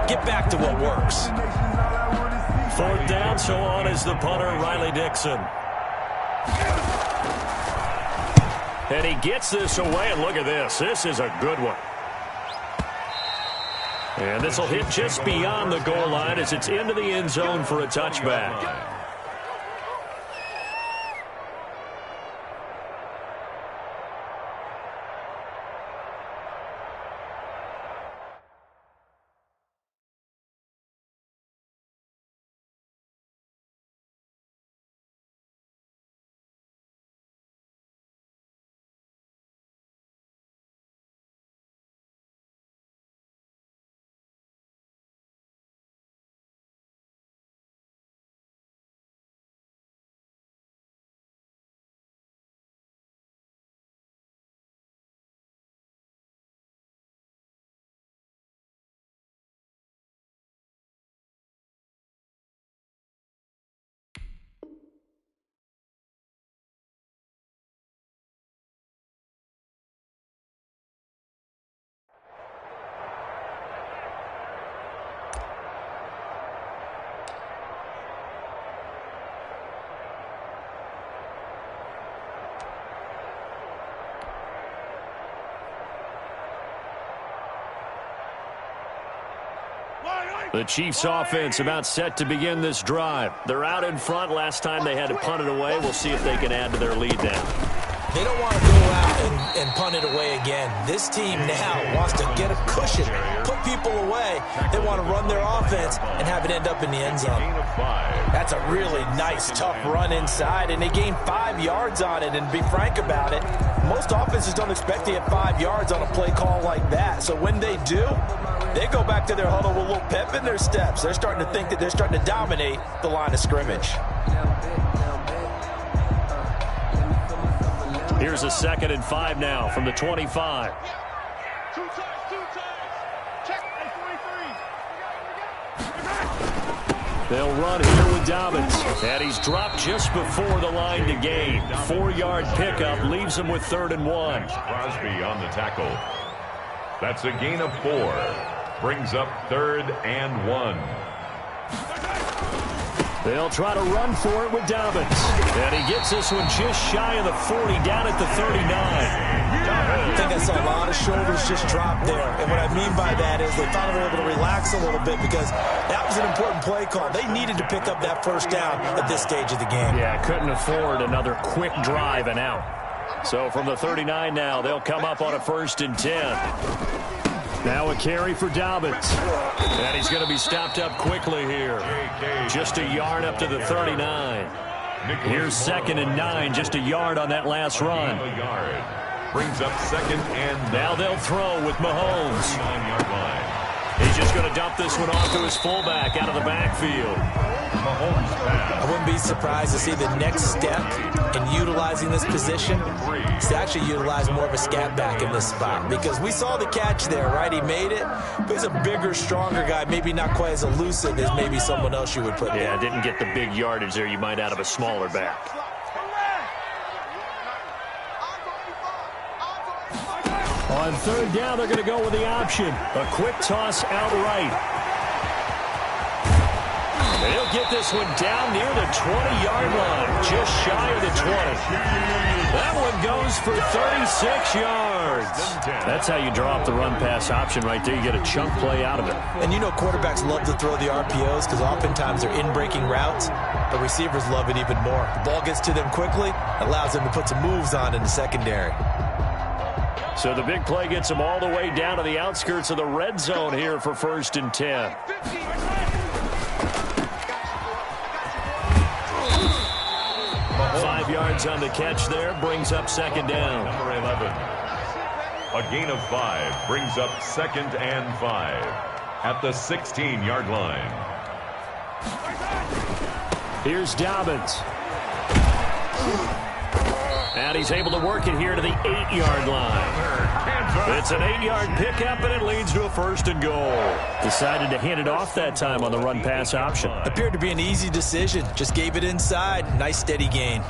get back to what works. 4th down, so on is the punter, Riley Dixon. And he gets this away, and look at this. This is a good one. And this will hit just beyond the goal line as it's into the end zone for a touchback. The Chiefs offense about set to begin this drive. They're out in front. Last time they had to punt it away. We'll see if they can add to their lead now. They don't want to go out and punt it away again. This team now wants to get a cushion, put people away. They want to run their offense and have it end up in the end zone. That's a really nice, tough run inside, and they gained 5 yards on it. And be frank about it, most offenses don't expect to get 5 yards on a play call like that. So when they do, they go back to their huddle with a little pep in their steps. They're starting to think that they're starting to dominate the line of scrimmage. Here's a 2nd and 5 now from the 25. They'll run here with Dobbins. And he's dropped just before the line to gain. 4-yard pickup leaves him with 3rd and 1. Crosby on the tackle. That's a gain of 4. Brings up 3rd and 1. They'll try to run for it with Dobbins. And he gets this one just shy of the 40, down at the 39. I think I saw a lot of shoulders just drop there. And what I mean by that is they finally were able to relax a little bit because that was an important play call. They needed to pick up that 1st down at this stage of the game. Yeah, couldn't afford another quick drive and out. So from the 39 now, they'll come up on a 1st and 10. Now a carry for Dobbins. And he's going to be stopped up quickly here. Just a yard up to the 39. Here's 2nd and 9, just a yard on that last run. Brings up 2nd and now they'll throw with Mahomes. He's just going to dump this one off to his fullback out of the backfield. I wouldn't be surprised to see the next step in utilizing this position is to actually utilize more of a scat back in this spot, because we saw the catch there, right? He made it, but he's a bigger, stronger guy, maybe not quite as elusive as maybe someone else you would put there. Yeah, didn't get the big yardage there you might out of a smaller back. On 3rd down, they're going to go with the option. A quick toss outright. They'll get this one down near the 20-yard line, just shy of the 20. That one goes for 36 yards. That's how you draw up the run-pass option right there. You get a chunk play out of it. And you know quarterbacks love to throw the RPOs because oftentimes they're in-breaking routes. The receivers love it even more. The ball gets to them quickly, allows them to put some moves on in the secondary. So the big play gets them all the way down to the outskirts of the red zone here for 1st and 10. 5 yards on the catch there, brings up 2nd down. Number 11. A gain of 5 brings up 2nd and 5 at the 16-yard line. Here's Dobbins. And he's able to work it here to the 8-yard line. It's an 8-yard pickup, and it leads to a 1st and goal. Decided to hand it off that time on the run-pass option. Appeared to be an easy decision. Just gave it inside. Nice, steady gain.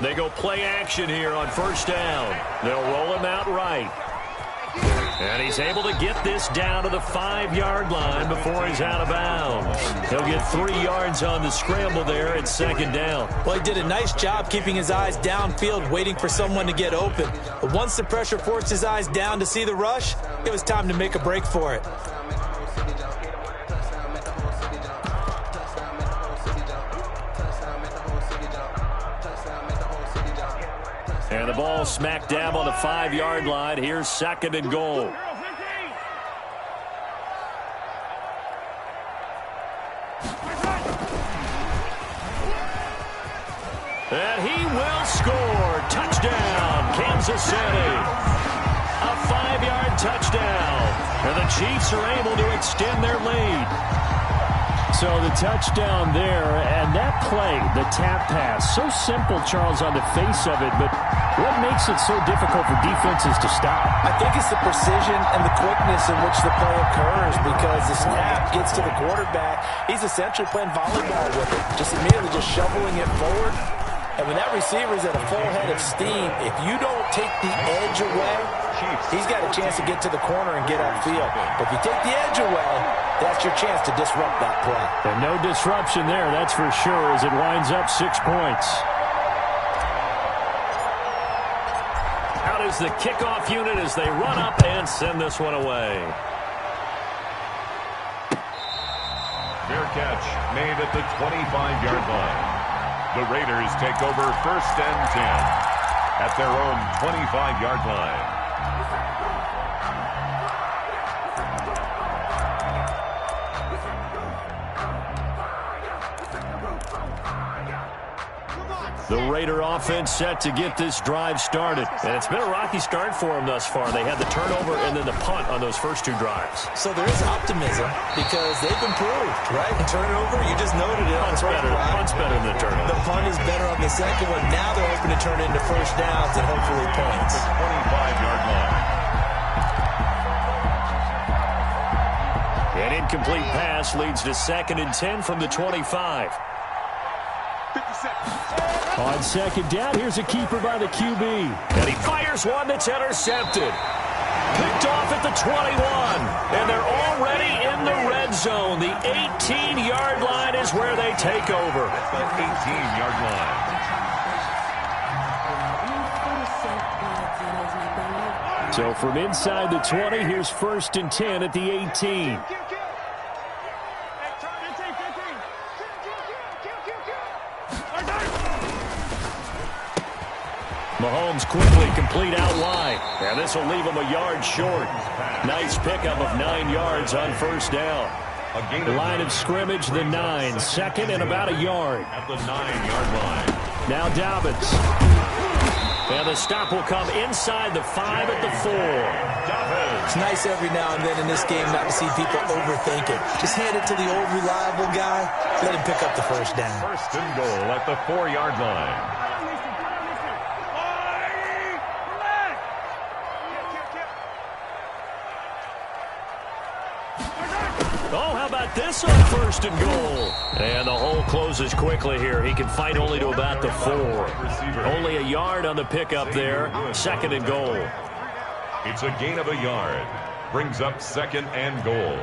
They go play action here on first down. They'll roll him out right. And he's able to get this down to the 5-yard line before he's out of bounds. He'll get 3 yards on the scramble there at second down. Well, he did a nice job keeping his eyes downfield, waiting for someone to get open. But once the pressure forced his eyes down to see the rush, it was time to make a break for it. And the ball smack dab on the 5-yard line. Here's second and goal. And he will score. Touchdown, Kansas City. A 5-yard touchdown. And the Chiefs are able to extend their lead. So the touchdown there, and that play, the tap pass, so simple, Charles, on the face of it, but what makes it so difficult for defenses to stop? I think it's the precision and the quickness in which the play occurs, because the snap gets to the quarterback. He's essentially playing volleyball with it, just immediately just shoveling it forward. And when that receiver is at a full head of steam, if you don't take the edge away, he's got a chance to get to the corner and get upfield. But if you take the edge away, that's your chance to disrupt that play. And no disruption there, that's for sure, as it winds up 6 points. Out is the kickoff unit as they run up and send this one away. Fair catch made at the 25-yard line. The Raiders take over first and 10 at their own 25-yard line. The Raider offense set to get this drive started. And it's been a rocky start for them thus far. They had the turnover and then the punt on those first 2 drives. So there is optimism because they've improved, right? The turnover, you just noted it. Punt's better than the turnover. The punt is better on the second one. Now they're hoping to turn it into first downs and hopefully points. 25-yard line. An incomplete pass leads to second and 10 from the 25. On second down, here's a keeper by the QB. And he fires one that's intercepted. Picked off at the 21. And they're already in the red zone. The 18-yard line is where they take over. The 18-yard line. So from inside the 20, here's first and 10 at the 18. Mahomes quickly complete out wide. And this will leave him a yard short. Nice pickup of 9 yards on first down. Line of scrimmage, the 9. Second and about a yard. At the 9-yard line. Now Dobbins. And the stop will come inside the 5 at the 4. It's nice every now and then in this game not to see people overthink it. Just hand it to the old reliable guy. Let him pick up the first down. First and goal at the 4-yard line. Oh, how about this on first and goal? And the hole closes quickly here. He can fight only to about the 4. Only a yard on the pickup there. Second and goal. It's a gain of a yard. Brings up second and goal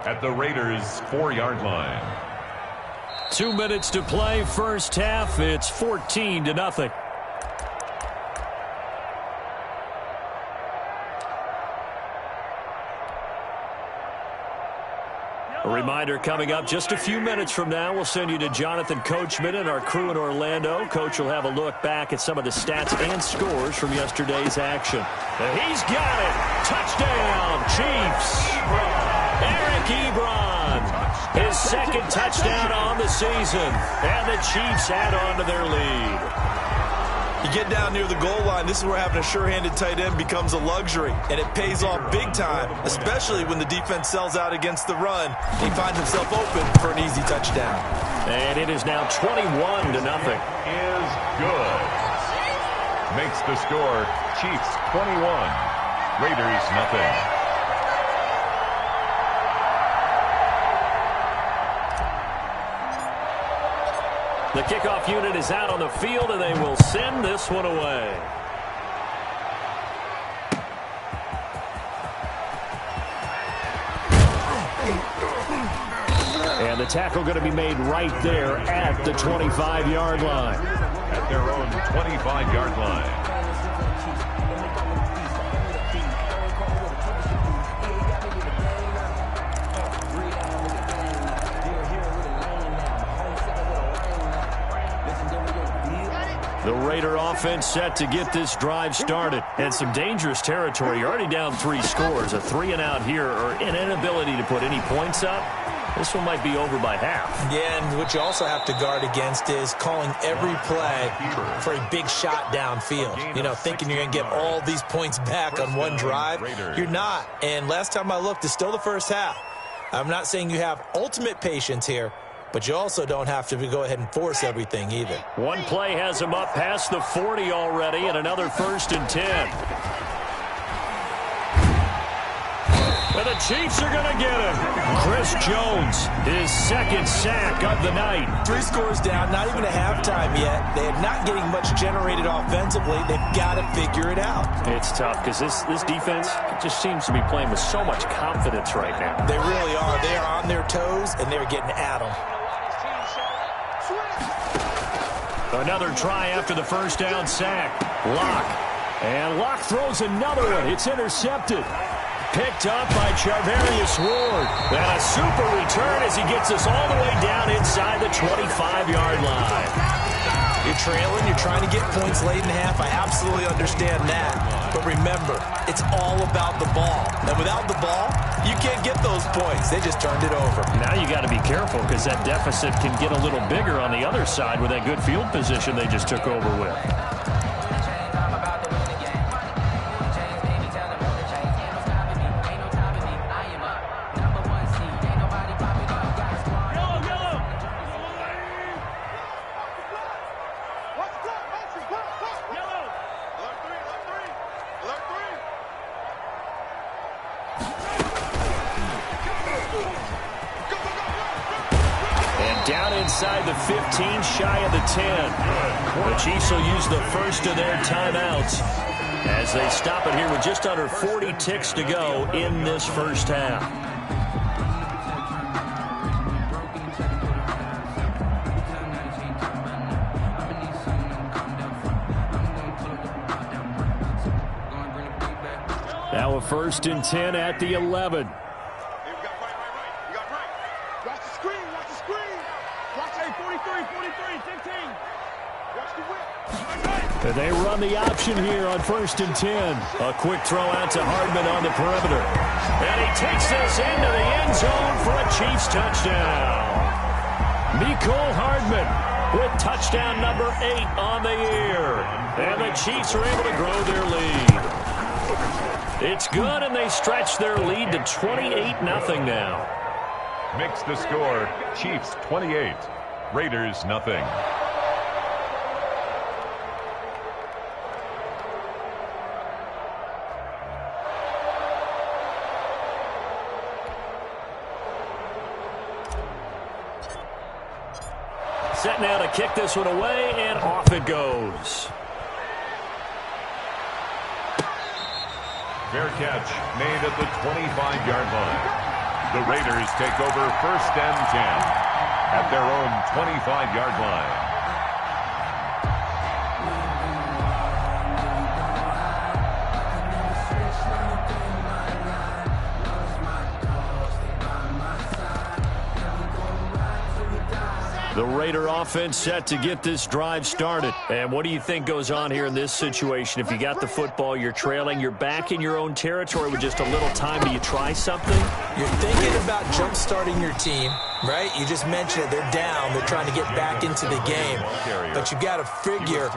at the Raiders' 4-yard line. 2 minutes to play first half. It's 14-0. A reminder coming up just a few minutes from now, we'll send you to Jonathan Coachman and our crew in Orlando. Coach will have a look back at some of the stats and scores from yesterday's action. And he's got it. Touchdown, Chiefs. Eric Ebron. His second touchdown on the season. And the Chiefs add on to their lead. You get down near the goal line, this is where having a sure-handed tight end becomes a luxury, and it pays off big time, especially when the defense sells out against the run. He finds himself open for an easy touchdown. And it is now 21-0. Is good. Makes the score Chiefs 21, Raiders nothing. The kickoff unit is out on the field, and they will send this one away. And the tackle going to be made right there at the 25-yard line. At their own 25-yard line. The Raider offense set to get this drive started. And some dangerous territory. You're already down 3 scores. A 3-and-out here, or an inability to put any points up. This one might be over by half. Yeah, and what you also have to guard against is calling every play for a big shot downfield. You know, thinking you're going to get all these points back on one drive. You're not. And last time I looked, it's still the first half. I'm not saying you have ultimate patience here, but you also don't have to go ahead and force everything either. One play has him up past the 40 already, and another 1st and 10. And the Chiefs are going to get him. Chris Jones, his 2nd sack of the night. 3 scores down, not even a halftime yet. They are not getting much generated offensively. They've got to figure it out. It's tough because this defense just seems to be playing with so much confidence right now. They really are. They are on their toes, and they're getting at them. Another try after the 1st down sack. Locke. And Locke throws another one. It's intercepted. Picked up by Charvarius Ward. And a super return as he gets us all the way down inside the 25-yard line. You're trailing. You're trying to get points late in half. I absolutely understand that. But remember, it's all about the ball. And without the ball, you can't get those points. They just turned it over. Now you got to be careful because that deficit can get a little bigger on the other side with that good field position they just took over with. Down inside the 15, shy of the 10. The Chiefs will use the first of their timeouts as they stop it here with just under 40 ticks to go in this first half. Now a 1st and 10 at the 11. And they run the option here on 1st and 10. A quick throw out to Hardman on the perimeter. And he takes this into the end zone for a Chiefs touchdown. Mecole Hardman with touchdown number 8 on the year. And the Chiefs are able to grow their lead. It's good, and they stretch their lead to 28-0 now. Makes the score Chiefs 28, Raiders nothing. Set now to kick this one away, and off it goes. Fair catch made at the 25-yard line. The Raiders take over 1st and 10 at their own 25-yard line. The Raider offense set to get this drive started. And what do you think goes on here in this situation? If you got the football, you're trailing, you're back in your own territory with just a little time. Do you try something? You're thinking about jump-starting your team, right? You just mentioned it. They're down. They're trying to get back into the game. But you got to figure,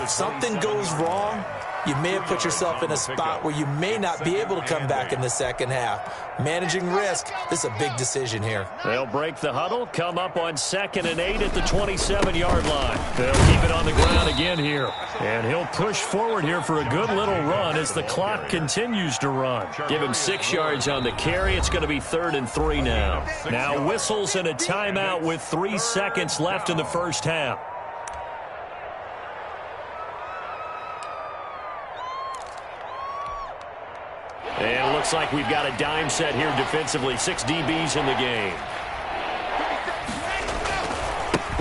if something goes wrong, you may have put yourself in a spot where you may not be able to come back in the second half. Managing risk, this is a big decision here. They'll break the huddle, come up on 2nd and 8 at the 27-yard line. They'll keep it on the ground again here. And he'll push forward here for a good little run as the clock continues to run. Give him 6 yards on the carry. It's going to be 3rd and 3 now. Now whistles and a timeout with 3 seconds left in the first half. And it looks like we've got a dime set here defensively. 6 DBs in the game.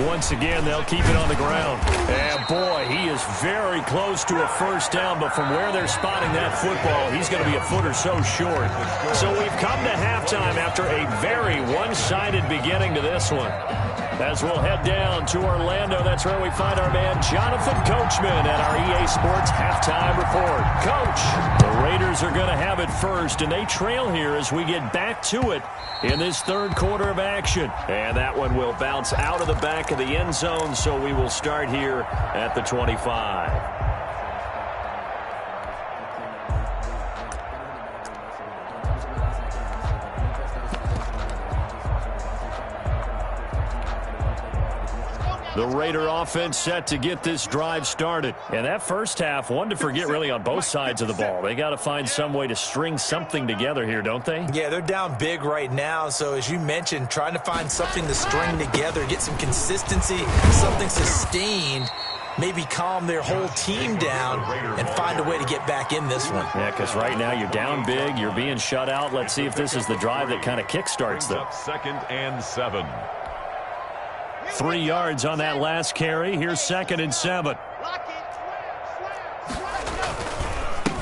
Once again, they'll keep it on the ground. And, boy, he is very close to a first down, but from where they're spotting that football, he's going to be a foot or so short. So we've come to halftime after a very one-sided beginning to this one. As we'll head down to Orlando, that's where we find our man Jonathan Coachman at our EA Sports Halftime Report. Coach, the Raiders are going to have it first, and they trail here as we get back to it in this third quarter of action. And that one will bounce out of the back of the end zone, so we will start here at the 25. The Raider offense set to get this drive started. And that first half, one to forget really on both sides of the ball. They got to find some way to string something together here, don't they? Yeah, they're down big right now. So as you mentioned, trying to find something to string together, get some consistency, something sustained, maybe calm their whole team down and find a way to get back in this one. Yeah, because right now you're down big, you're being shut out. Let's see if this is the drive that kind of kickstarts them. 2nd and 7. 3 yards on that last carry. Here's 2nd and 7.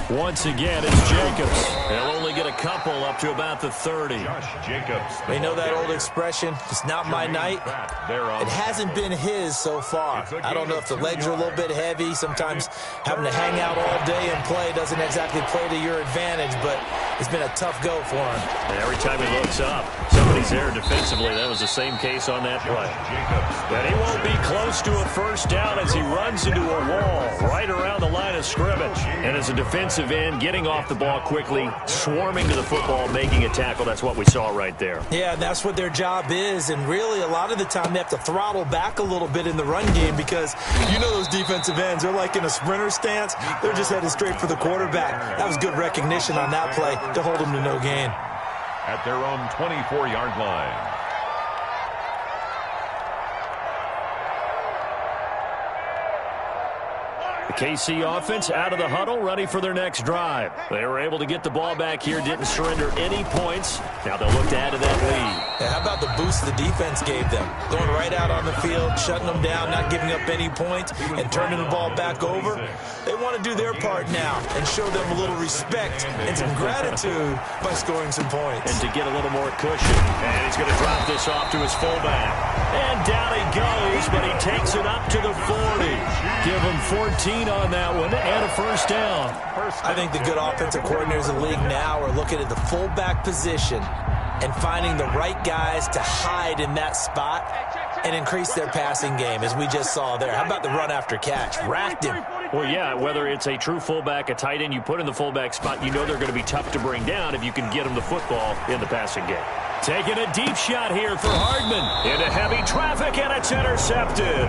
Once again, it's Jacobs. They'll only get a couple up to about the 30. Jacobs. They know that old expression, it's not my night. It hasn't been his so far. I don't know if the legs are a little bit heavy. Sometimes having to hang out all day and play doesn't exactly play to your advantage, but it's been a tough go for him. And every time he looks up, somebody's there defensively. That was the same case on that play. But he won't be close to a first down as he runs into a wall right around the line of scrimmage. And as a defensive end, getting off the ball quickly, swarming to the football, making a tackle. That's what we saw right there. Yeah, that's what their job is. And really, a lot of the time, they have to throttle back a little bit in the run game because you know those defensive ends, they're like in a sprinter stance. They're just headed straight for the quarterback. That was good recognition on that play to hold them to no gain. At their own 24-yard line. The KC offense out of the huddle, ready for their next drive. They were able to get the ball back here, didn't surrender any points. Now they'll look to add to that lead. Yeah, how about the boost the defense gave them? Going right out on the field, shutting them down, not giving up any points, and turning the ball back over. They want to do their part now and show them a little respect and some gratitude by scoring some points. And to get a little more cushion. And he's going to drop this off to his fullback. And down he goes, but he takes it up to the 40. Give him 14 on that one and a first down. I think the good offensive coordinators in the league now are looking at the fullback position and finding the right guys to hide in that spot and increase their passing game, as we just saw there. How about the run after catch? Racked him. Well, yeah, whether it's a true fullback, a tight end you put in the fullback spot, you know they're going to be tough to bring down if you can get them the football in the passing game. Taking a deep shot here for Hardman. Into heavy traffic, and it's intercepted.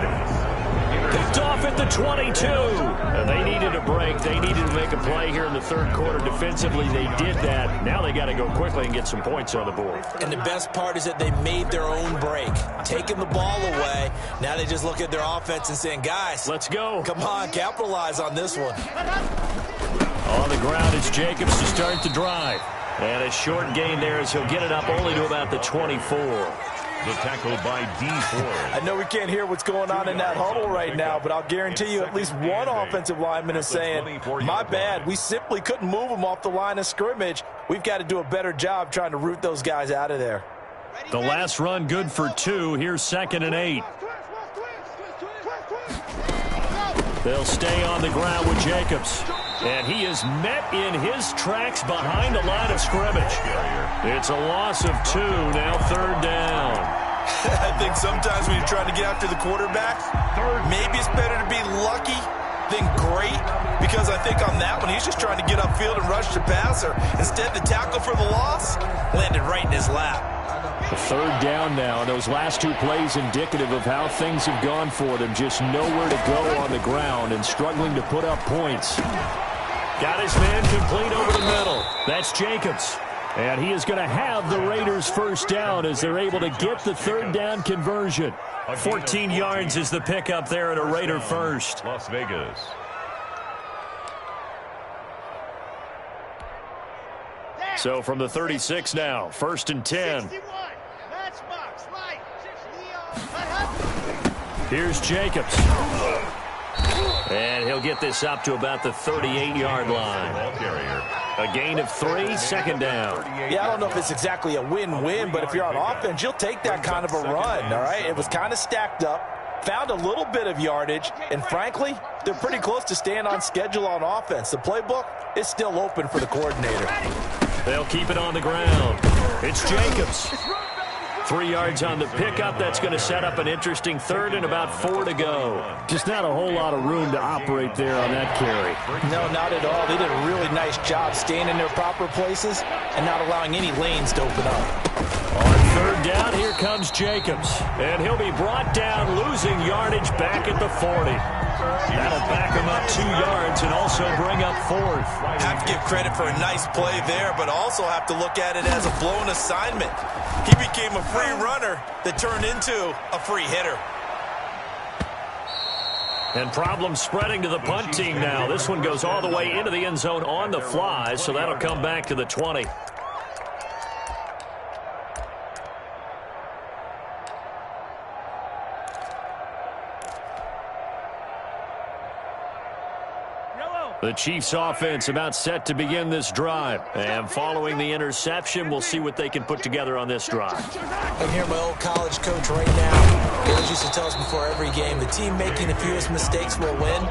Picked off at the 22. And they needed a break. They needed to make a play here in the third quarter defensively. They did that. Now they got to go quickly and get some points on the board. And the best part is that they made their own break, taking the ball away. Now they just look at their offense and saying, guys, let's go. Come on, capitalize on this one. On the ground, it's Jacobs to start the drive. And a short gain there as he'll get it up only to about the 24. The tackle by D4. I know we can't hear what's going on in that huddle right now, but I'll guarantee you at least one offensive lineman is saying, my bad, we simply couldn't move them off the line of scrimmage. We've got to do a better job trying to root those guys out of there. The last run good for 2. Here's 2nd and 8. They'll stay on the ground with Jacobs. And he is met in his tracks behind the line of scrimmage. It's a loss of 2, now third down. I think sometimes when you're trying to get after the quarterback, maybe it's better to be lucky then great, because I think on that one he's just trying to get upfield and rush the passer. Instead, the tackle for the loss landed right in his lap. The third down now, and those last two plays indicative of how things have gone for them. Just nowhere to go on the ground and struggling to put up points. Got his man complete over the middle. That's Jacobs. And he is going to have the Raiders first down as they're able to get the third down conversion. 14 yards is the pickup there at a Raider first. Las Vegas. So from the 36 now, 1st and 10. Here's Jacobs. And he'll get this up to about the 38-yard line. A gain of 3, 2nd down. Yeah, I don't know if it's exactly a win-win, but if you're on offense, you'll take that kind of a run, all right? It was kind of stacked up, found a little bit of yardage, and frankly, they're pretty close to staying on schedule on offense. The playbook is still open for the coordinator. They'll keep it on the ground. It's Jacobs. 3 yards on the pickup. That's going to set up an interesting third and about 4 to go. Just not a whole lot of room to operate there on that carry. No, not at all. They did a really nice job staying in their proper places and not allowing any lanes to open up. On third down, here comes Jacobs. And he'll be brought down, losing yardage back at the 40. That'll back him up 2 yards and also bring up 4th. Have to give credit for a nice play there, but also have to look at it as a blown assignment. He became a free runner that turned into a free hitter. And problems spreading to the punt team now. This one goes all the way into the end zone on the fly, so that'll come back to the 20. The Chiefs offense about set to begin this drive. And following the interception, we'll see what they can put together on this drive. I can hear my old college coach right now. Coach used to tell us before every game, the team making the fewest mistakes will win.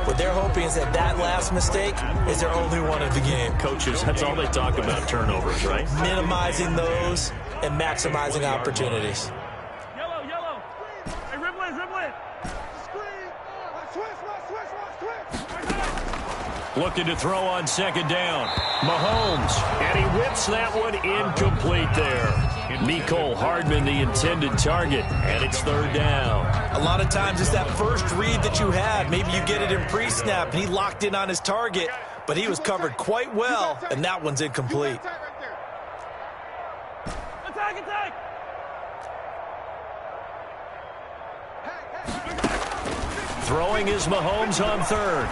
What they're hoping is that that last mistake is their only one of the game. Coaches, that's all they talk about, turnovers, right? Minimizing those and maximizing opportunities. Yellow. Hey, dribble it. Looking to throw on 2nd down. Mahomes, and he whips that one incomplete there. Mecole Hardman, the intended target, and it's 3rd down. A lot of times it's that first read that you have. Maybe you get it in pre-snap, and he locked in on his target, but he was covered quite well, and that one's incomplete. Attack! Throwing is Mahomes on 3rd.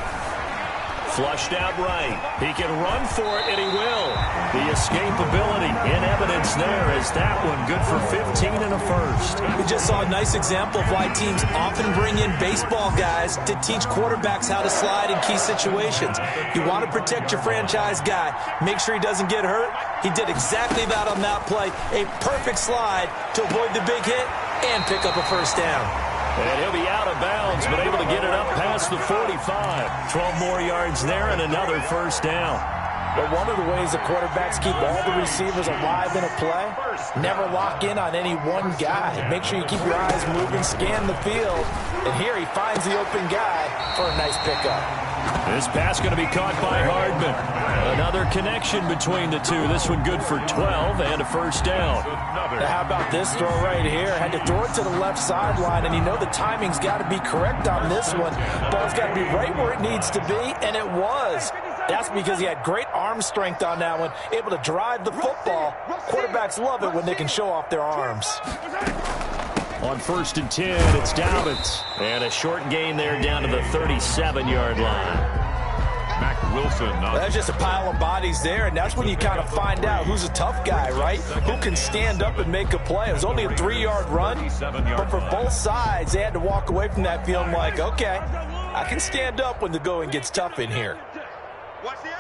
Flushed out right. He can run for it, and he will. The escapability in evidence there as that one good for 15 and a first. We just saw a nice example of why teams often bring in baseball guys to teach quarterbacks how to slide in key situations. You want to protect your franchise guy. Make sure he doesn't get hurt. He did exactly that on that play. A perfect slide to avoid the big hit and pick up a first down. And he'll be out of bounds, but able to get it up past the 45. 12 more yards there and another first down. But one of the ways the quarterbacks keep all the receivers alive in a play, never lock in on any one guy. Make sure you keep your eyes moving, scan the field. And here he finds the open guy for a nice pickup. This pass going to be caught by Hardman. Another connection between the two. This one good for 12 and a first down. Now how about this throw right here? Had to throw it to the left sideline, and you know the timing's got to be correct on this one. Ball's got to be right where it needs to be, and it was. That's because he had great arm strength on that one, able to drive the football. Quarterbacks love it when they can show off their arms. On 1st and 10, it's Dobbins. And a short gain there down to the 37-yard line. Mac Wilson. That's just a pile of bodies there, and that's when you kind of find out who's a tough guy, right? Who can stand up and make a play. It was only a 3-yard run, but for both sides, they had to walk away from that feeling like, okay, I can stand up when the going gets tough in here. Watch the edge.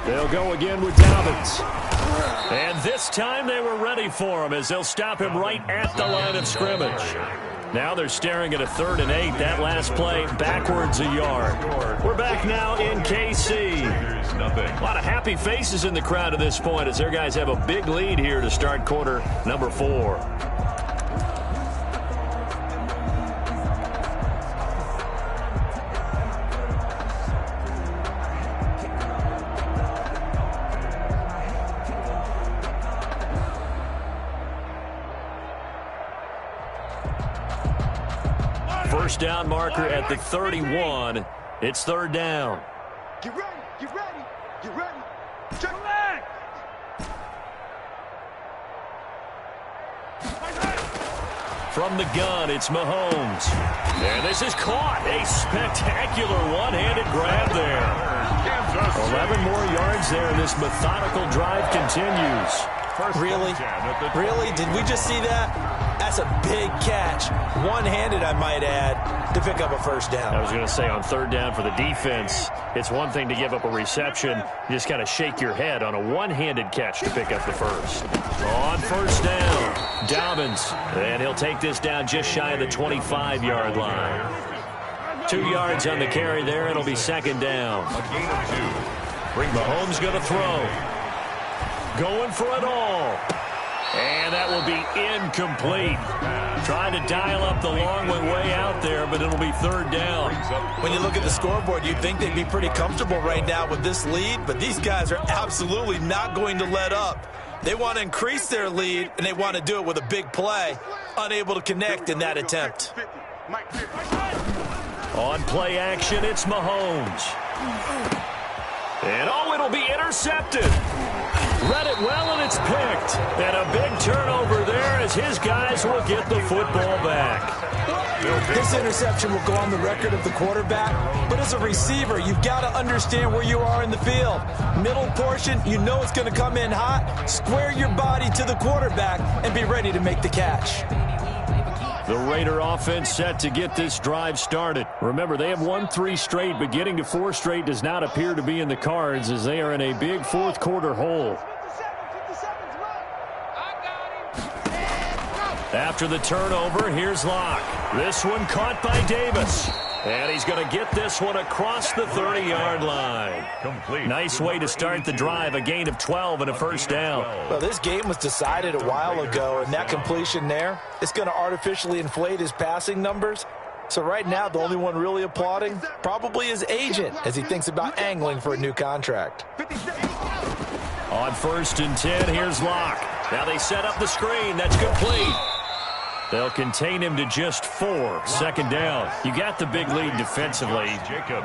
They'll go again with Dobbins. And this time they were ready for him as they'll stop him right at the line of scrimmage. Now they're staring at a 3rd and 8. That last play backwards a yard. We're back now in KC. A lot of happy faces in the crowd at this point as their guys have a big lead here to start quarter number 4. First down marker at the 31. It's 3rd down. Get ready, get ready, get ready. Check back. From the gun, it's Mahomes. And this is caught. A spectacular one-handed grab there. 11 more yards there, and this methodical drive continues. Really? Really? Did we just see that? That's a big catch. One-handed, I might add, to pick up a first down. I was going to say on 3rd down for the defense, it's one thing to give up a reception. You just kind of shake your head on a one-handed catch to pick up the first. On 1st down, Dobbins. And he'll take this down just shy of the 25-yard line. 2 yards on the carry there. It'll be 2nd down. A gain of 2. Mahomes going to throw. Going for it all. And that will be incomplete. Trying to dial up the long way out there, but it'll be 3rd down. When you look at the scoreboard, you'd think they'd be pretty comfortable right now with this lead, but these guys are absolutely not going to let up. They want to increase their lead, and they want to do it with a big play. Unable to connect in that attempt. On play action, it's Mahomes. And it'll be intercepted. Read it well, and it's picked. And a big turnover there as his guys will get the football back. This interception will go on the record of the quarterback, but as a receiver, you've got to understand where you are in the field. Middle portion, you know it's going to come in hot. Square your body to the quarterback and be ready to make the catch. The Raider offense set to get this drive started. Remember, they have won 3 straight, but getting to 4 straight does not appear to be in the cards as they are in a big 4th quarter hole. After the turnover, here's Locke. This one caught by Davis. And he's going to get this one across the 30-yard line. Complete. Nice way to start the drive, a gain of 12 and a first down. Well, this game was decided a while ago, and that completion there, it's going to artificially inflate his passing numbers. So right now, the only one really applauding probably his agent as he thinks about angling for a new contract. On 1st and 10, here's Locke. Now they set up the screen. That's complete. They'll contain him to just 4. 2nd down. You got the big lead defensively.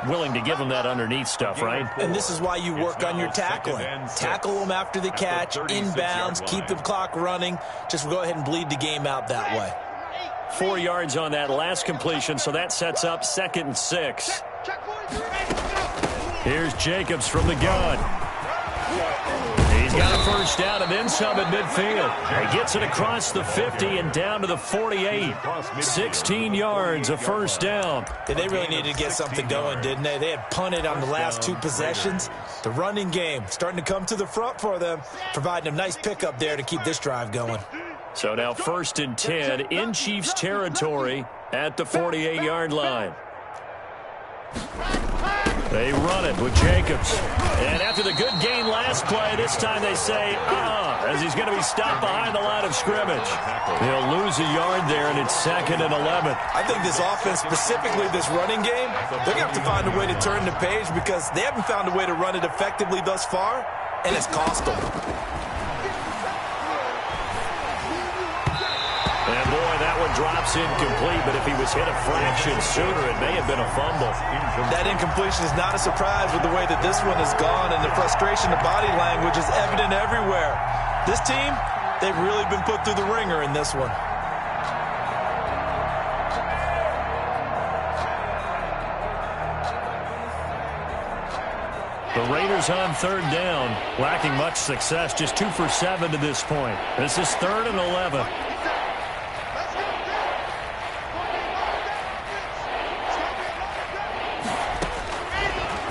Willing to give him that underneath stuff, right? And this is why you work on your tackling. Tackle them after the catch, inbounds, keep the clock running. Just go ahead and bleed the game out that way. 4 yards on that last completion, so that sets up 2nd and 6. Here's Jacobs from the gun. He's got a first down and then some at midfield. He gets it across the 50 and down to the 48. 16 yards, a first down. And they really needed to get something going, didn't they? They had punted on the last 2 possessions. The running game starting to come to the front for them, providing a nice pickup there to keep this drive going. So now 1st and 10 in Chiefs territory at the 48-yard line. They run it with Jacobs. And after the good gain last play, this time they say, as he's going to be stopped behind the line of scrimmage. They'll lose a yard there, and it's 2nd and 11. I think this offense, specifically this running game, they're going to have to find a way to turn the page because they haven't found a way to run it effectively thus far, and it's cost them. And boy, that one drops incomplete, but if he was hit a fraction sooner, it may have been a fumble. That incompletion is not a surprise with the way that this one has gone, and the frustration of body language is evident everywhere. This team, they've really been put through the ringer in this one. The Raiders on 3rd down, lacking much success, just 2 for 7 to this point. This is 3rd and 11.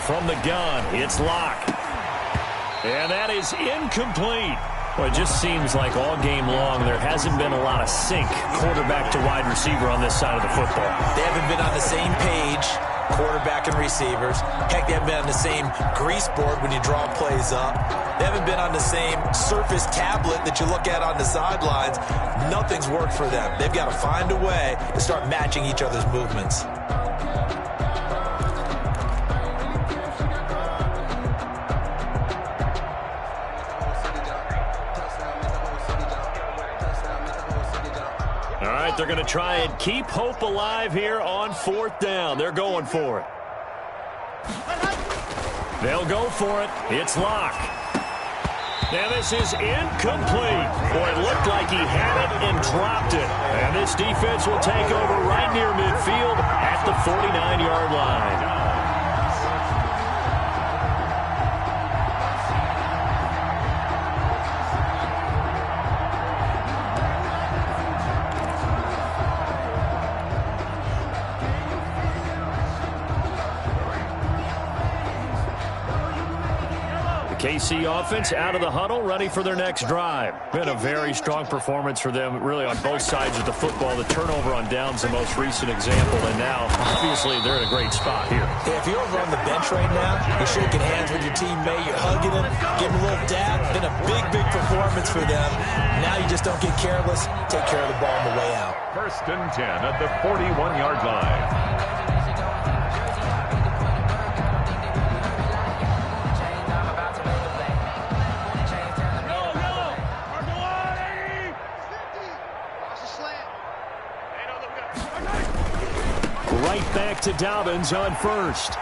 From the gun, it's Locke. And that is incomplete. Well, it just seems like all game long there hasn't been a lot of sync quarterback to wide receiver on this side of the football. They haven't been on the same page, quarterback and receivers. Heck, they haven't been on the same grease board when you draw plays up. They haven't been on the same Surface tablet that you look at on the sidelines. Nothing's worked for them. They've got to find a way to start matching each other's movements. They're going to try and keep hope alive here on 4th down. They're going for it. They'll go for it. It's Locke. Now this is incomplete. Boy, it looked like he had it and dropped it. And this defense will take over right near midfield at the 49-yard line. KC offense out of the huddle, ready for their next drive. Been a very strong performance for them, really, on both sides of the football. The turnover on downs, the most recent example, and now, obviously, they're in a great spot here. Yeah, if you're over on the bench right now, you're shaking hands with your teammate, you're hugging him, giving a little dab. Been a big, big performance for them. Now you just don't get careless. Take care of the ball on the way out. 1st and 10 at the 41-yard line. Back to Dobbins on 1st.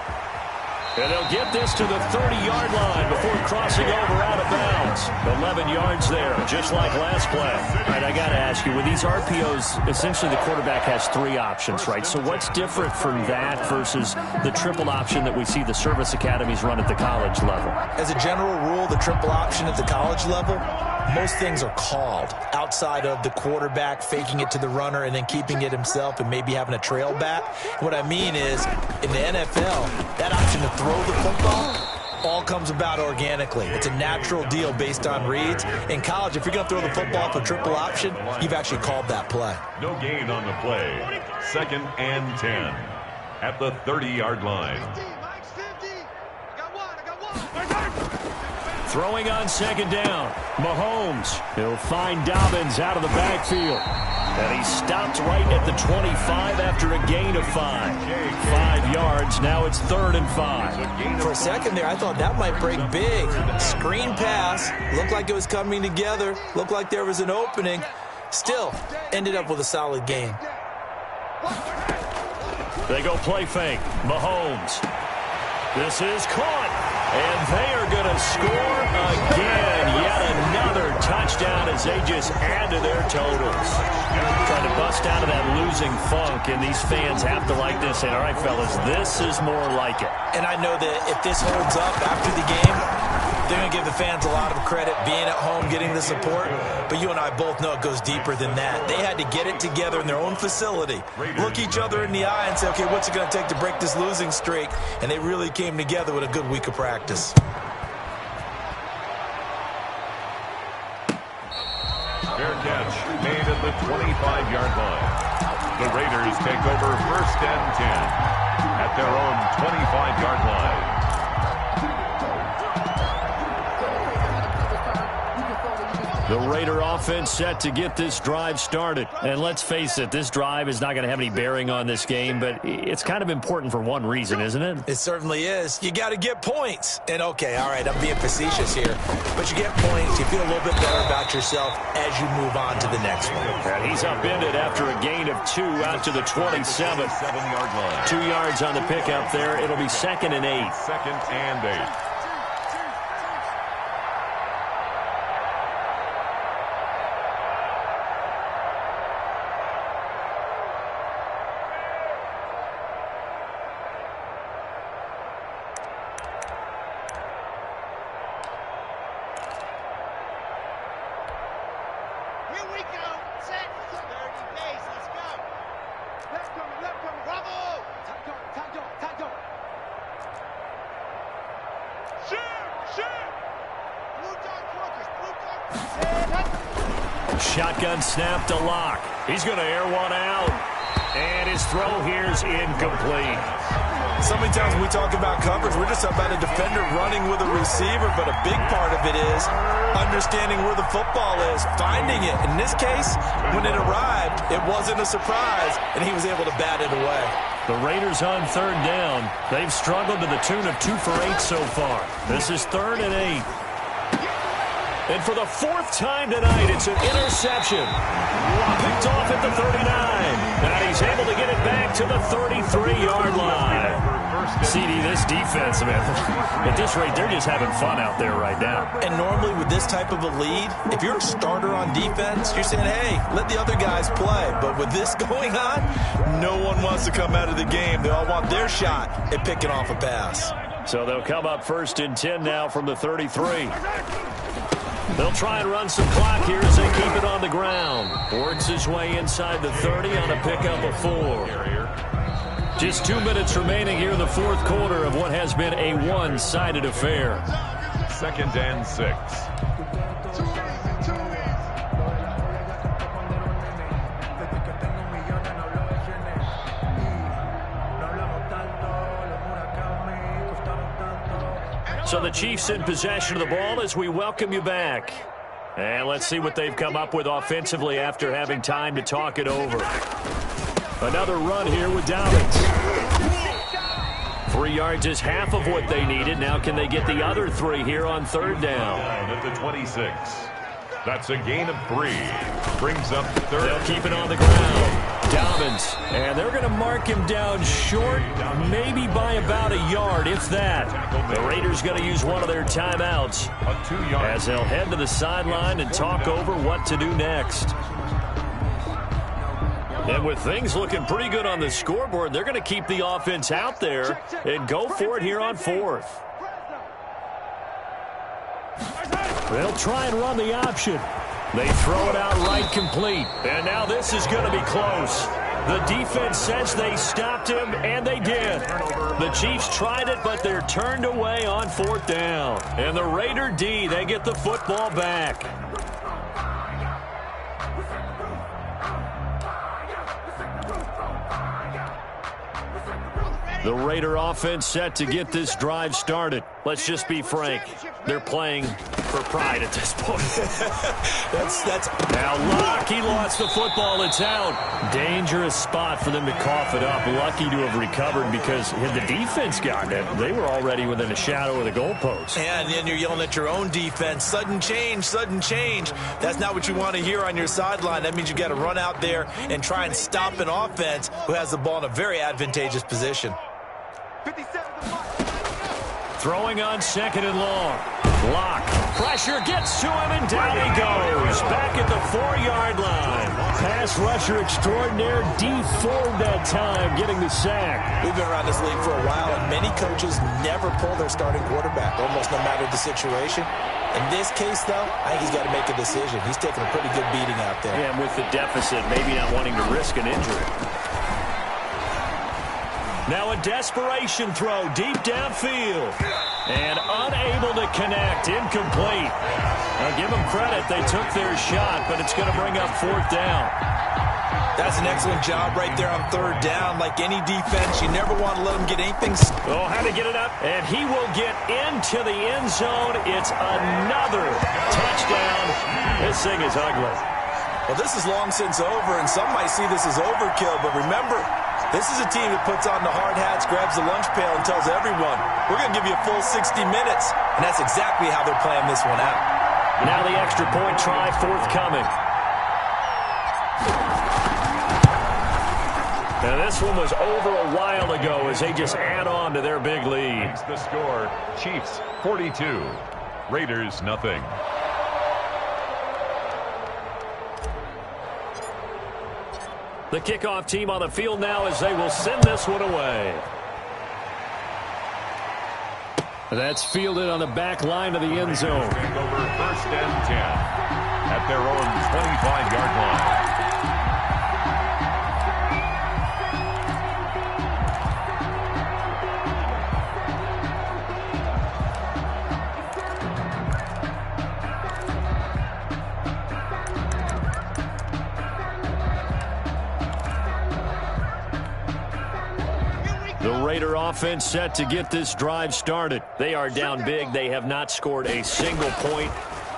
And they'll get this to the 30-yard line before crossing over out of bounds. 11 yards there, just like last play. All right, I got to ask you, with these RPOs, essentially the quarterback has 3 options, right? So what's different from that versus the triple option that we see the service academies run at the college level? As a general rule, the triple option at the college level, most things are called outside of the quarterback faking it to the runner and then keeping it himself and maybe having a trail back. What I mean is, in the NFL, that option to throw the football all comes about organically. It's a natural deal based on reads. In college, if you're going to throw the football for triple option, you've actually called that play. No gain on the play. 2nd and 10 at the 30-yard line. Throwing on 2nd down, Mahomes. He'll find Dobbins out of the backfield. And he stopped right at the 25 after a gain of 5. 5 yards, now it's 3rd and 5. For a second there, I thought that might break big. Screen pass, looked like it was coming together, looked like there was an opening. Still, ended up with a solid gain. They go play fake, Mahomes. This is caught. And they are going to score again. Yet another touchdown as they just add to their totals. Trying to bust out of that losing funk, and these fans have to like this. And all right, fellas, this is more like it. And I know that if this holds up after the game, they're going to give the fans a lot of credit being at home, getting the support. But you and I both know it goes deeper than that. They had to get it together in their own facility, look each other in the eye and say, okay, what's it going to take to break this losing streak? And they really came together with a good week of practice. Fair catch made at the 25-yard line. The Raiders take over 1st and 10 at their own 25-yard line. The Raider offense set to get this drive started. And let's face it, this drive is not going to have any bearing on this game, but it's kind of important for one reason, isn't it? It certainly is. You got to get points. And, okay, all right, I'm being facetious here, but you get points. You feel a little bit better about yourself as you move on to the next one. And he's upended after a gain of 2 out to the 27. 7-yard line. 2 yards on the pickup there. It'll be 2nd and 8. 2nd and 8. Blue dark workers, blue dark Shotgun snap to Locke. He's going to air one out. And his throw here is incomplete. So many times when we talk about coverage, we're just about a defender running with a receiver, but a big part of it is understanding where the football is, finding it. In this case, when it arrived, it wasn't a surprise, and he was able to bat it away. The Raiders on third down. They've struggled to the tune of 2 for 8 so far. This is 3rd and 8. And for the 4th time tonight, it's an interception. Picked off at the 39. And he's able to get it back to the 33-yard line. CD, this defense, man, at this rate, they're just having fun out there right now. And normally with this type of a lead, if you're a starter on defense, you're saying, hey, let the other guys play. But with this going on, no one wants to come out of the game. They all want their shot at picking off a pass. So they'll come up 1st and 10 now from the 33. They'll try and run some clock here as they keep it on the ground. Works his way inside the 30 on a pickup of 4. Just 2 minutes remaining here in the 4th quarter of what has been a one-sided affair. 2nd and 6. So the Chiefs in possession of the ball as we welcome you back. And let's see what they've come up with offensively after having time to talk it over. Another run here with Dobbins. 3 yards is half of what they needed. Now can they get the other 3 here on 3rd down? At the 26. That's a gain of 3. Brings up 3rd. They'll keep it on the ground. Dobbins. And they're going to mark him down short, maybe by about a yard, if that. The Raiders going to use one of their timeouts as they'll head to the sideline and talk over what to do next. And with things looking pretty good on the scoreboard, they're going to keep the offense out there and go for it here on 4th. They'll try and run the option. They throw it out right complete. And now this is going to be close. The defense says they stopped him, and they did. The Chiefs tried it, but they're turned away on 4th down. And the Raider D, they get the football back. The Raider offense set to get this drive started. Let's just be frank. They're playing for pride at this point. That's Now Locke, he lost the football. It's out. Dangerous spot for them to cough it up. Lucky to have recovered because had the defense gotten it, they were already within a shadow of the goalpost. And then you're yelling at your own defense. Sudden change, sudden change. That's not what you want to hear on your sideline. That means you got to run out there and try and stop an offense who has the ball in a very advantageous position. 57 to 5. Throwing on 2nd and long. Locke. Pressure gets to him, and down he goes. Back at the 4-yard line. Pass rusher extraordinaire. D Ford that time getting the sack. We've been around this league for a while, and many coaches never pull their starting quarterback, almost no matter the situation. In this case, though, I think he's got to make a decision. He's taking a pretty good beating out there. Yeah, and with the deficit, maybe not wanting to risk an injury. Now a desperation throw deep downfield. And unable to connect. Incomplete. Now give them credit. They took their shot, but it's going to bring up 4th down. That's an excellent job right there on 3rd down. Like any defense, you never want to let them get anything. Oh, how to get it up. And he will get into the end zone. It's another touchdown. This thing is ugly. Well, this is long since over, and some might see this as overkill, but remember, this is a team that puts on the hard hats, grabs the lunch pail, and tells everyone, we're going to give you a full 60 minutes. And that's exactly how they're playing this one out. Now the extra point try forthcoming. Now this one was over a while ago as they just add on to their big lead. The score, Chiefs 42, Raiders nothing. The kickoff team on the field now as they will send this one away. That's fielded on the back line of the end zone. Take over 1st and 10 at their own 25-yard line. Raider offense set to get this drive started. They are down big. They have not scored a single point.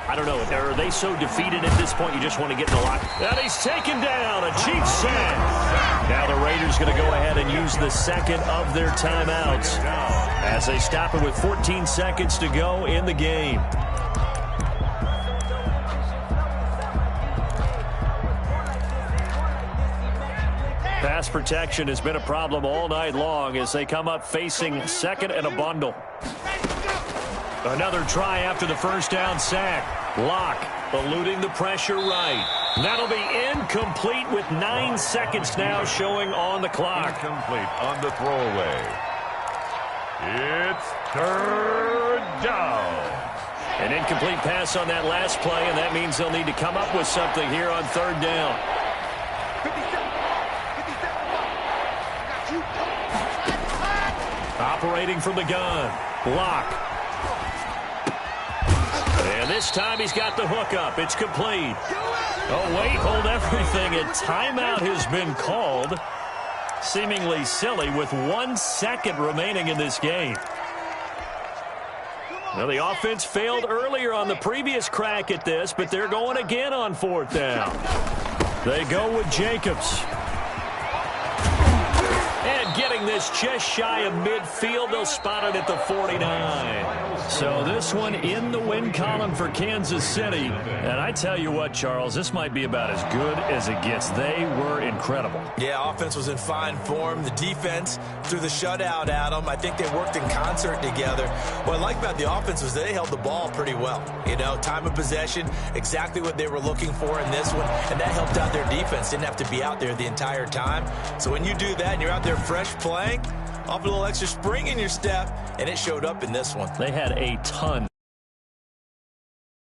I don't know. Are they so defeated at this point you just want to get in the lock? And he's taken down. A cheap sack. Now the Raiders going to go ahead and use the second of their timeouts as they stop it with 14 seconds to go in the game. Pass protection has been a problem all night long as they come up facing second and a bundle. Another try after the first down sack. Locke eluding the pressure right. That'll be incomplete with 9 seconds now showing on the clock. Incomplete on the throwaway. It's third down. An incomplete pass on that last play, and that means they'll need to come up with something here on third down. 57. Operating from the gun. Locke. And this time he's got the hook up. It's complete. Oh, wait, hold everything. A timeout has been called. Seemingly silly with 1 second remaining in this game. Now, the offense failed earlier on the previous crack at this, but they're going again on fourth down. They go with Jacobs. And getting this just shy of midfield, they'll spot it at the 49. So this one in the win column for Kansas City. And I tell you what, Charles, this might be about as good as it gets. They were incredible. Yeah, offense was in fine form. The defense threw the shutout at them. I think they worked in concert together. What I like about the offense was they held the ball pretty well. You know, time of possession, exactly what they were looking for in this one. And that helped out their defense. Didn't have to be out there the entire time. So when you do that and you're out there fresh playing, off a little extra spring in your step, and it showed up in this one. They had a ton